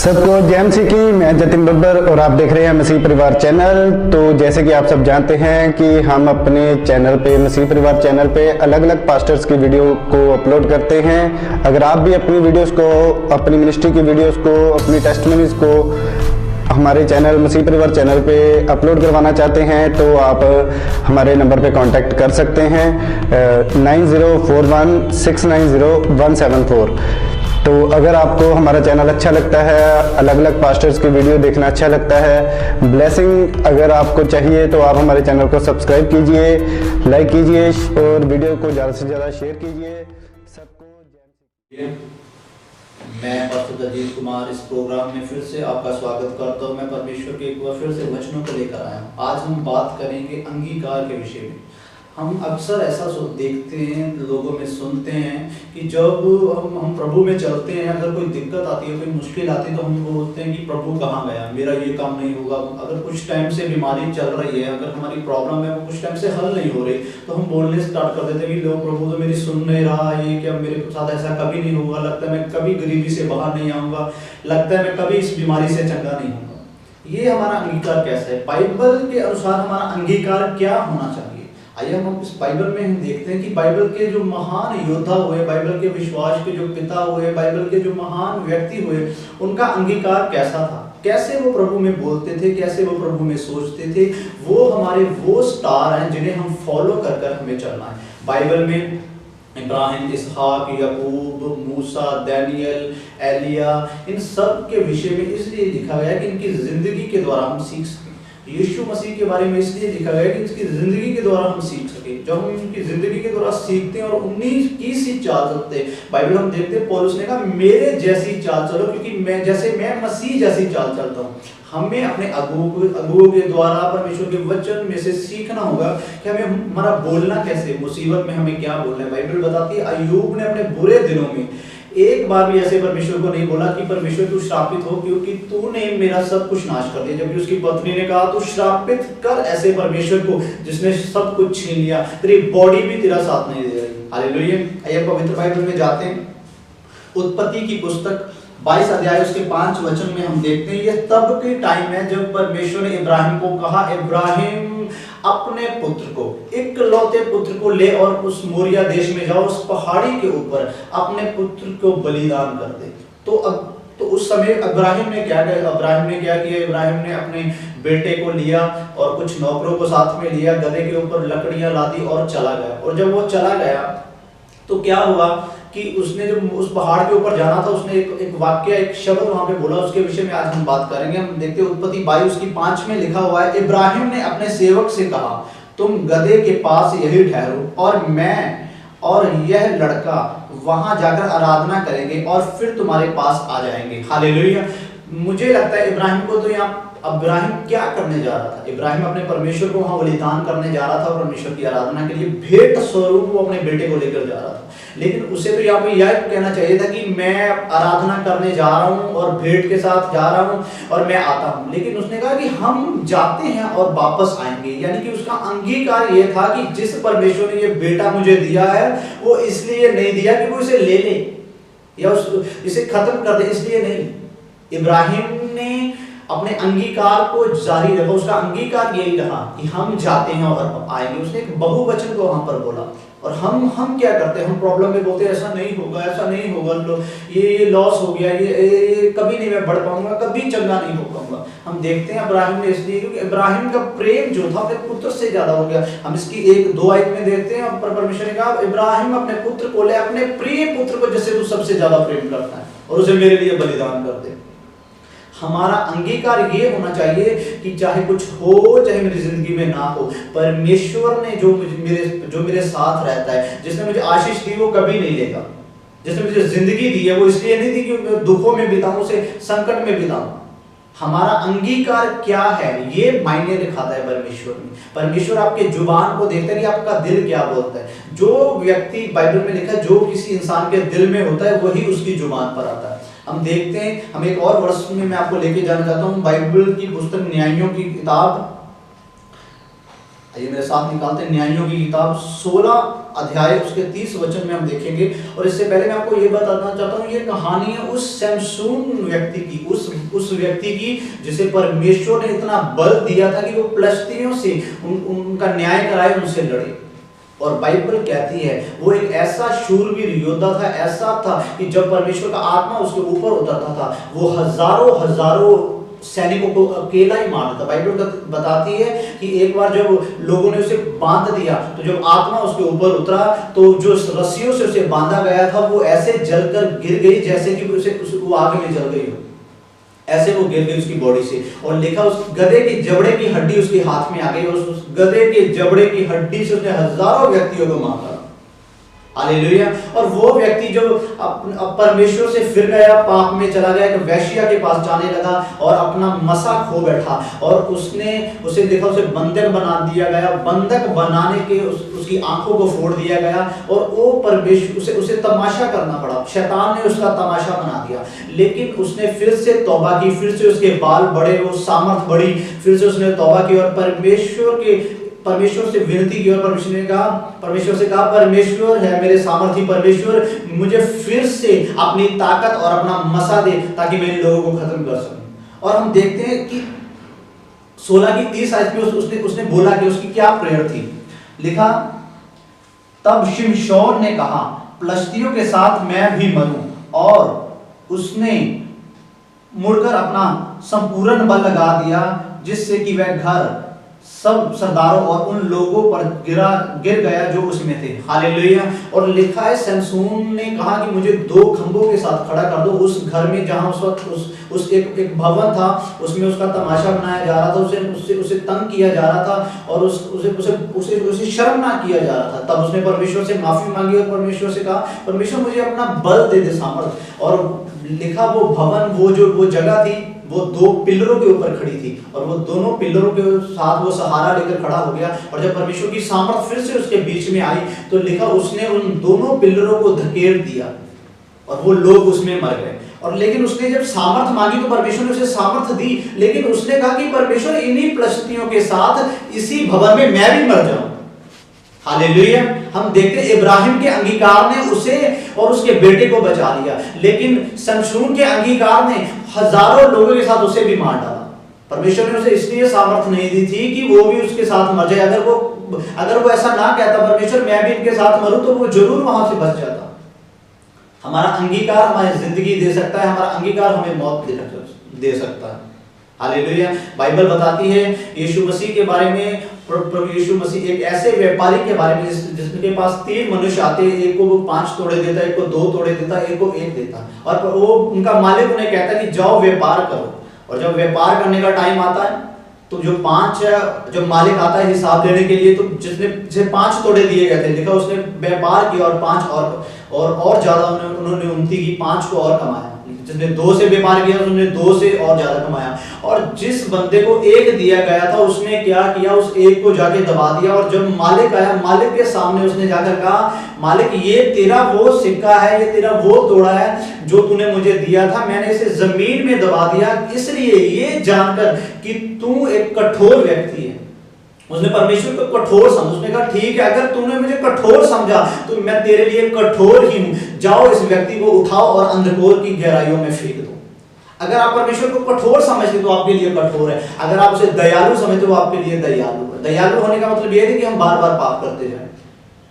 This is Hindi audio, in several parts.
सबको जय मसीह की। मैं जतिन बब्बर और आप देख रहे हैं मसीह परिवार चैनल। तो जैसे कि आप सब जानते हैं कि हम अपने चैनल पे, मसीह परिवार चैनल पे अलग अलग पास्टर्स की वीडियो को अपलोड करते हैं। अगर आप भी अपनी वीडियोस को, अपनी मिनिस्ट्री की वीडियोस को, अपनी टेस्टिमनीज को हमारे चैनल मसीह परिवार चैनल पे अपलोड करवाना चाहते हैं तो आप हमारे नंबर पे कांटेक्ट कर सकते हैं 9041690174। तो अगर आपको हमारा चैनल अच्छा लगता है, अलग अलग पास्टर्स की वीडियो देखना अच्छा लगता है, ब्लेसिंग अगर आपको चाहिए तो आप हमारे चैनल को सब्सक्राइब कीजिए, लाइक कीजिए और वीडियो को ज़्यादा से ज़्यादा शेयर कीजिए। सबको मैं पास्टर अजीत कुमार इस प्रोग्राम में फिर से आपका स्वागत करता हूँ। मैं परमेश्वर के एक बार फिर से वचनों को लेकर आया हूँ। आज हम बात करेंगे अंगीकार के विषय में। हम अक्सर ऐसा देखते हैं, लोगों में सुनते हैं कि जब हम प्रभु में चलते हैं, अगर कोई दिक्कत आती है, कोई मुश्किल आती है तो हम बोलते हैं कि प्रभु कहाँ गया, मेरा ये काम नहीं होगा। अगर कुछ टाइम से बीमारी चल रही है, अगर हमारी प्रॉब्लम है वो कुछ टाइम से हल नहीं हो रही, तो हम बोलने स्टार्ट कर देते हैं कि लो प्रभु तो मेरी सुन नहीं रहा, ये क्या मेरे साथ ऐसा कभी नहीं होगा, लगता है मैं कभी गरीबी से बाहर नहीं आऊँगा, लगता है मैं कभी इस बीमारी से चंगा नहीं होगा। ये हमारा अंगीकार कैसा है? बाइबल के अनुसार हमारा अंगीकार क्या होना चाहिए? आइए हम इस बाइबल में हम देखते हैं कि बाइबल के जो महान योद्धा हुए, बाइबल के विश्वास के जो पिता हुए, बाइबल के जो महान व्यक्ति हुए, उनका अंगीकार कैसा था, कैसे वो प्रभु में बोलते थे, कैसे वो प्रभु में सोचते थे। वो हमारे वो स्टार हैं जिन्हें हम फॉलो कर कर हमें चलना है। बाइबल में इब्राहिम, इसहाक, याकूब, मूसा, दानियल, एलिया, इन सब के विषय में इसलिए लिखा गया है कि इनकी जिंदगी के द्वारा हम सीख सकें। यीशु मसीह के बारे में इसलिए लिखा गया है कि इसकी जिंदगी के द्वारा हम सीख सके। जब हम उनकी जिंदगी के द्वारा सीखते हैं और उन्हीं की सी चाल चलते हैं, बाइबल हम देखते हैं पौलुस ने कहा मेरे जैसी चाल चलो, क्योंकि मैं मसीह जैसी चाल चलता हूँ। हमें अपने अगुओं के द्वारा परमेश्वर के वचन में से सीखना होगा कि हमें हमारा बोलना कैसे, मुसीबत में हमें क्या बोलना है। बाइबल बताती है अय्यूब ने अपने बुरे दिनों में एक बार भी ऐसे परमेश्वर को नहीं बोला कि परमेश्वर तू श्रापित हो क्योंकि तूने मेरा सब कुछ नाश कर दिया। जबकि उसकी पत्नी ने कहा तू श्रापित कर ऐसे परमेश्वर को जिसने सब कुछ छीन लिया, तेरी बॉडी भी तेरा साथ नहीं दे रही। हालेलुया। आइए पवित्र बाइबल में जाते हैं। उत्पत्ति की पुस्तक 22 अध्याय उसके 5 वचन में हम देखते हैं, ये तब के टाइम है जब परमेश्वर ने इब्राहिम को कहा, इब्राहिम अपने पुत्र को, इकलौते पुत्र को ले और उस मोरिया देश में जाओ, उस पहाड़ी के ऊपर अपने पुत्र को बलिदान कर दे। तो उस समय इब्राहिम ने क्या किया? इब्राहिम ने अपने बेटे को लिया और कुछ नौकरों को साथ में लिया, गधे के ऊपर लकड़ियां लादी और चला गया। और जब वो चला गया तो क्या हुआ कि उसने जब उस पहाड़ के ऊपर जाना था, उसने एक वाक्य, एक शब्द वहां पे बोला, उसके विषय में आज हम बात करेंगे। हम देखते हैं उत्पत्ति 22 की 5 में लिखा हुआ है, इब्राहिम ने अपने सेवक से कहा तुम गधे के पास यही ठहरो और मैं और यह लड़का वहां जाकर आराधना करेंगे और फिर तुम्हारे पास आ जाएंगे। हालेलुया। मुझे लगता है इब्राहिम को तो यहाँ इब्राहिम क्या करने जा रहा था? इब्राहिम अपने परमेश्वर को वहां बलिदान करने जा रहा था और परमेश्वर की आराधना के लिए भेंट स्वरूप वो अपने बेटे को लेकर जा रहा था। लेकिन उसे तो यहाँ पे यह कहना चाहिए था कि मैं आराधना करने जा रहा हूँ और भेंट के साथ जा रहा हूँ और मैं आता हूँ। लेकिन उसने कहा कि हम जाते हैं और वापस आएंगे। यानी कि उसका अंगीकार ये था कि जिस परमेश्वर ने ये बेटा मुझे दिया है वो इसलिए नहीं दिया कि वो इसे ले ले या इसे खत्म कर दे, इसलिए नहीं। इब्राहिम ने अपने अंगीकार को जारी रखा। उसका अंगीकार यही रहा कि हम जाते हैं और आएंगे। उसने एक बहुवचन को वहां पर बोला। और हम क्या करते हैं? हम प्रॉब्लम में बोलते हैं ऐसा नहीं होगा, ऐसा नहीं होगा, ये लॉस हो गया, ये कभी नहीं मैं बढ़ पाऊंगा, कभी चंगा नहीं हो पाऊंगा। हम देखते हैं इब्राहिम ने इसलिए क्योंकि इब्राहिम का प्रेम जो था अपने पुत्र से ज्यादा हो गया। हम इसकी 1-2 आयत में देखते हैं, परमेश्वर ने कहा इब्राहिम अपने पुत्र को ले, अपने प्रिय पुत्र को जिससे तू सबसे ज्यादा प्रेम करता है, और उसे मेरे लिए बलिदान कर दे। हमारा अंगीकार ये होना चाहिए कि चाहे कुछ हो, चाहे मेरी जिंदगी में ना हो, परमेश्वर ने जो मेरे साथ रहता है, जिसने मुझे आशीष दी वो कभी नहीं लेगा। जिसने मुझे जिंदगी दी है वो इसलिए नहीं दी कि मैं दुखों में बिताऊं, उसे संकट में बिताऊं। हमारा अंगीकार क्या है ये मायने दिखाता है परमेश्वर में। परमेश्वर आपके जुबान को देखता है कि आपका दिल क्या बोलता है। जो व्यक्ति, बाइबल में लिखा है, जो किसी इंसान के दिल में होता है वही उसकी जुबान पर आता है। हम देखते हैं, हम एक और वर्ष में मैं आपको लेके जाना चाहता हूं, बाइबल की पुस्तक न्यायों की किताब आइए मेरे साथ निकालते हैं न्यायों की किताब 16 अध्याय उसके 30 वचन में हम देखेंगे। और इससे पहले मैं आपको ये बताना चाहता हूँ, ये कहानी है उस सैमसून व्यक्ति की, उस व्यक्ति की जिसे परमेश्वर ने इतना बल दिया था कि वो फिलिस्तीनियों से उनका न्याय कराए, उनसे लड़े। और बाइबल कहती है वो एक ऐसा शूरवीर योद्धा था, ऐसा था कि जब परमेश्वर का आत्मा उसके ऊपर उतरता था वो हजारों सैनिकों को अकेला ही मारता था। बाइबल बताती है कि एक बार जब लोगों ने उसे बांध दिया तो जब आत्मा उसके ऊपर उतरा तो जो रस्सियों से उसे बांधा गया था वो ऐसे जलकर गिर गई जैसे कि वो आग में जल गई हो, ऐसे वो गिर गई उसकी बॉडी से। और लिखा उस गधे की जबड़े की हड्डी उसके हाथ में आ गई, उस गधे के जबड़े की हड्डी से उसने हजारों व्यक्तियों को मारा। हालेलुया। और वो व्यक्ति जो परमेश्वर से फिर गया, पाप में चला गया, एक वेश्या के पास जाने लगा और अपना मसा खो बैठा और उसे देखा, उसे बंधक बना दिया गया। बंधक बनाने के उसकी आंखों को फोड़ दिया गया और वो परमेश्वर उसे तमाशा करना पड़ा। शैतान ने उसका तमाशा बना दिया, लेकिन उसने फिर से तौबा की, फिर से उसके बाल बढ़े, वो सामर्थ बढ़ी, फिर से उसने तौबा की और परमेश्वर से विनती की। और परमेश्वर से कहा परमेश्वर है मेरे सामर्थी परमेश्वर, मुझे फिर से अपनी ताकत और अपना मसा दे ताकि मैं इन लोगों को खत्म कर सकूं। और हम देखते हैं कि 16 की 30 आयत में उसने बोला कि उसकी क्या प्रेयर थी। लिखा, तब शिमशोन ने कहा फिलिस्तियों के साथ मैं भी मरूं, और उसने मुड़कर अपना संपूर्ण बल लगा दिया जिससे कि वह घर सब सरदारों और उन लोगों पर गिर गया जो उसमें थे। हालेलुया। और लिखा है सैमसून ने कहा कि मुझे 2 खंभों के साथ खड़ा कर दो उस घर में जहां उस वक्त उस एक भवन था, उसमें उसका तमाशा बनाया जा रहा था, उसे तंग किया जा रहा था और उसे शर्मनाक किया जा रहा था। तब उसने परमेश्वर से माफी मांगी और परमेश्वर से कहा परमेश्वर मुझे अपना बल दे दे, सामर्थ। और लिखा वो भवन, वो जगह थी, वो 2 पिलरों के ऊपर खड़ी थी और वो दोनों पिलरों के साथ वो सहारा लेकर खड़ा हो गया। और जब परमेश्वर की सामर्थ फिर से उसके बीच में आई तो लिखा उसने उन दोनों पिलरों को धकेल दिया और वो लोग उसमें मर गए। और लेकिन उसने जब सामर्थ मांगी तो परमेश्वर ने उसे सामर्थ दी, लेकिन उसने कहा कि परमेश्वर इन्हीं फिलिस्तियों के साथ इसी भवन में मैं भी मर जाऊं। हालेलुया। हम देखते हैं इब्राहिम के अंगीकार ने उसे और उसके बेटे को बचा लिया, लेकिन शमशून के अंगीकार ने हजारों लोगों के साथ उसे भी मार डाला। परमेश्वर ने उसे इसलिए सामर्थ नहीं दी थी कि वो भी उसके साथ मर जाए। अगर वो ऐसा ना कहता परमेश्वर मैं भी इनके साथ मरूं, तो वो जरूर वहां से बच जाता। हमारा अंगीकार हमारी जिंदगी दे सकता है, हमारा अंगीकार हमें मौत दे सकता है। हालेलुया। बाइबल बताती है यीशु मसीह के बारे में, प्रभु यीशु मसीह एक ऐसे व्यापारी के बारे में जिसके पास 3 मनुष्य आते, एक को वो 5 तोड़े देता, एक को 2 तोड़े देता, एक को 1 देता, और वो उनका मालिक उन्हें कहता कि जाओ व्यापार करो। और जब व्यापार करने का टाइम आता है तो जब मालिक आता है हिसाब लेने के लिए, तो जिसे 5 तोड़े दिए गए थे, देखा उसने व्यापार किया और 5 और ज्यादा उन्होंने उन्नति की, 5 को और कमाया। जिसने 2 से व्यापार किया उसने 2 से और ज्यादा कमाया। और जिस बंदे को 1 दिया गया था उसने क्या किया, उस 1 को जाके दबा दिया। और जब मालिक आया, मालिक के सामने उसने जाकर कहा मालिक ये तेरा वो सिक्का है, ये तेरा वो तोड़ा है जो तूने मुझे दिया था, मैंने इसे जमीन में दबा दिया इसलिए ये जानकर कि तू एक कठोर व्यक्ति है। उसने परमेश्वर को कठोर समझा। उसने कहा ठीक है, अगर तूने मुझे कठोर समझा तो मैं तेरे लिए कठोर ही हूं। जाओ इस व्यक्ति को उठाओ और अंधकार की गहराइयों में फेंक दो। अगर आप परमेश्वर को कठोर समझते तो आपके लिए कठोर है, अगर आप उसे दयालु समझते तो आपके लिए दयालु है। दयालु होने का मतलब यह है कि हम बार बार पाप करते जाएं।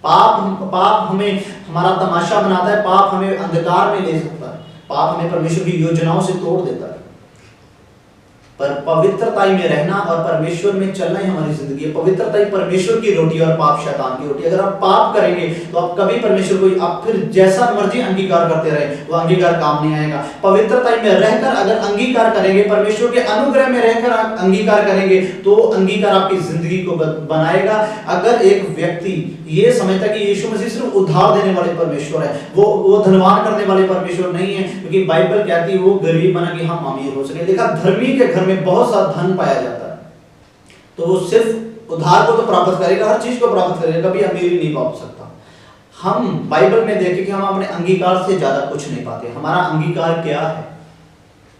पाप हमें हमारा तमाशा बनाता है, पाप हमें अंधकार में ले सकता है, पाप हमें परमेश्वर की योजनाओं से तोड़ देता है। पर पवित्रता में रहना और परमेश्वर में चलना ही हमारी जिंदगी है। पवित्रता ही परमेश्वर की रोटी और पाप शैतान की रोटी। अगर आप पाप करेंगे तो आप कभी परमेश्वर को, आप फिर जैसा मर्जी अंगीकार करते रहे, वो अंगीकार काम नहीं आएगा। पवित्रता में रहकर अगर अंगीकार करेंगे, परमेश्वर के अनुग्रह में रहकर आप अंगीकार करेंगे तो अंगीकार आपकी जिंदगी को बनाएगा। अगर एक व्यक्ति ये समझता कि यीशु मसीह सिर्फ उद्धार देने वाले परमेश्वर है, वो धनवान करने वाले परमेश्वर नहीं है, क्योंकि बाइबल कहती है वो गरीब बना कि हम अमीर हो सके। देखा धर्मी के घर में बहुत सा धन पाया जाता है, तो वो सिर्फ उद्धार को तो प्राप्त करेगा, हर चीज को प्राप्त करेगा, कभी अमीरी नहीं पा सकता। हम बाइबल में देखें कि हम अपने अंगीकार से ज्यादा कुछ नहीं पाते। हमारा अंगीकार क्या है?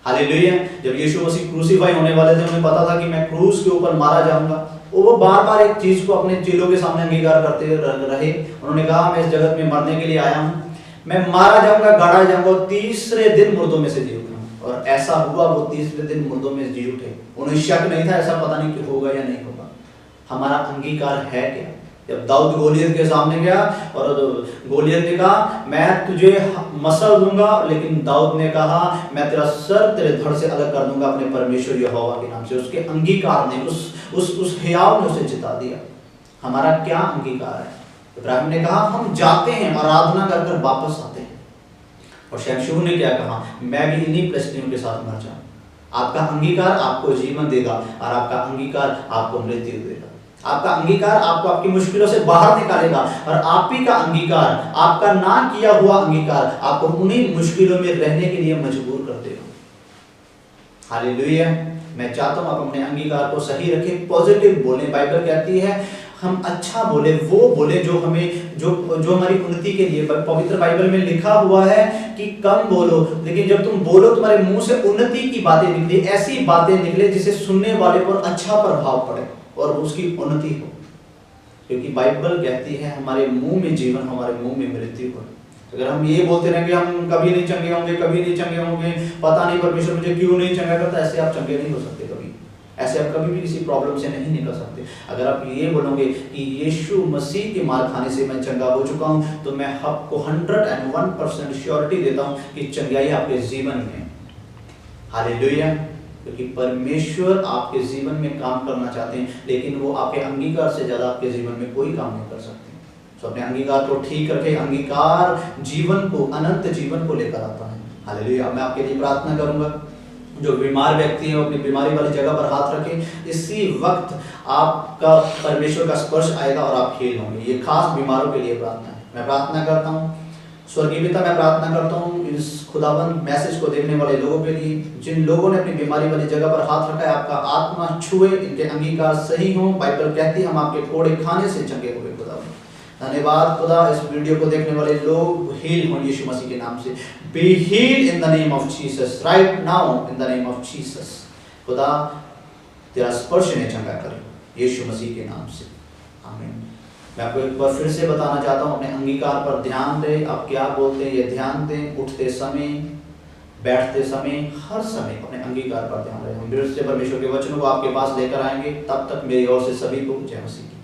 हालेलुया। जब यीशु मसीह क्रूसीफाई होने वाले थे, उन्हें पता था कि मैं क्रूस के ऊपर मारा जाऊंगा, वो बार बार एक चीज को अपने चेलों के सामने अंगीकार करते रहे। उन्होंने कहा मैं इस जगत में मरने के लिए आया हूँ, मैं मारा जाऊंगा, गाड़ा जाऊंगा, तीसरे दिन मुर्दों में से जी उठूंगा। और ऐसा हुआ, वो तीसरे दिन मुर्दों में जी उठे। उन्हें शक नहीं था, ऐसा पता नहीं कि होगा या नहीं होगा। हमारा अंगीकार है क्या? जब दाऊद गोलियत के सामने गया और गोलियत ने कहा मैं तुझे मसल दूंगा, लेकिन दाऊद ने कहा मैं तेरा सर तेरे धड़ से अलग कर दूंगा अपने परमेश्वर यहोवा के नाम से। उसके अंगीकार ने, उस हियाव ने उसे जिता दिया। हमारा क्या अंगीकार है? इब्राहिम ने कहा हम जाते हैं, आराधना कर कर वापस आते हैं। और शमशूर ने क्या कहा? मैं भी इन्हीं फिलिस्तीनियों के साथ मर जाऊं। आपका अंगीकार आपको जीवन देगा और आपका अंगीकार आपको मृत्यु देगा। आपका अंगीकार आपको आपकी मुश्किलों से बाहर निकालेगा और आप ही का अंगीकार, आपका ना किया हुआ अंगीकार आपको उन्हीं मुश्किलों में रहने के लिए मजबूर कर देगा। हालेलुया। मैं चाहता हूं आप अपने अंगीकार को सही रखें, पॉजिटिव बोलें। बाइबल कहती है हम अच्छा बोले, वो बोले जो हमें जो हमारी उन्नति के लिए। पवित्र बाइबल में लिखा हुआ है कि कम बोलो, लेकिन जब तुम बोलो तुम्हारे मुंह से उन्नति की बातें निकले, ऐसी बातें निकले जिससे सुनने वाले पर अच्छा प्रभाव पड़े और उसकी उन्नति हो। क्योंकि बाइबल कहती है हमारे मुंह में जीवन, हमारे मुंह में मृत्यु हो। अगर हम ये बोलते रहेंगे हम कभी नहीं चंगे होंगे, कभी नहीं चंगे होंगे, पता नहीं परमेश्वर मुझे क्यों नहीं चंगा करता, ऐसे आप चंगे नहीं हो सकते। कभी ऐसे आप कभी भी किसी प्रॉब्लम से नहीं निकल सकते। अगर आप ये बोलोगे कि यीशु मसीह के मार खाने से मैं चंगा हो चुका हूं, तो मैं आपको 101% श्योरिटी देता हूं कि चंगाई आपके जीवन में। हालेलुया। क्योंकि परमेश्वर आपके जीवन में काम करना चाहते हैं, लेकिन वो आपके अंगीकार से ज्यादा आपके जीवन में कोई काम नहीं कर सकते। तो अपने अंगीकार को ठीक रखें। अंगीकार जीवन को, अनंत जीवन को लेकर आता है। हालेलुया। मैं आपके लिए प्रार्थना करूंगा, जो बीमार व्यक्ति है वो अपनी बीमारी वाली जगह पर हाथ रखें। इसी वक्त आपका परमेश्वर का स्पर्श आएगा और आप हील होंगे। ये खास बीमारों के लिए प्रार्थना है। मैं प्रार्थना करता हूँ स्वर्गीय पिता, मैं प्रार्थना करता हूँ इस खुदाबंद मैसेज को देखने वाले लोगों के लिए, जिन लोगों ने अपनी बीमारी वाली जगह पर हाथ रखा है, आपका आत्मा छुए, इनके अंगीकार सही हो। बाइबल कहती है हम आपके फोड़े खाने से चंगे हुए। खुदाबंद धन्यवाद खुदा, इस वीडियो को देखने वाले लोग हील हों यीशु मसीह के नाम से। Be healed in the name of Jesus right now in the name of Jesus. खुदा तेरा स्पर्श इन्हें चंगा करे यीशु मसीह के नाम से, आमीन। मैं आपको एक बार फिर से बताना चाहता हूँ, अपने अंगीकार पर ध्यान दें। आप क्या बोलते हैं ये ध्यान दें। उठते समय, बैठते समय, हर समय अपने अंगीकार पर ध्यान रखें। हम फिर से परमेश्वर के वचनों को आपके पास लेकर आएंगे। तब तक मेरी ओर से सभी को जय मसीह।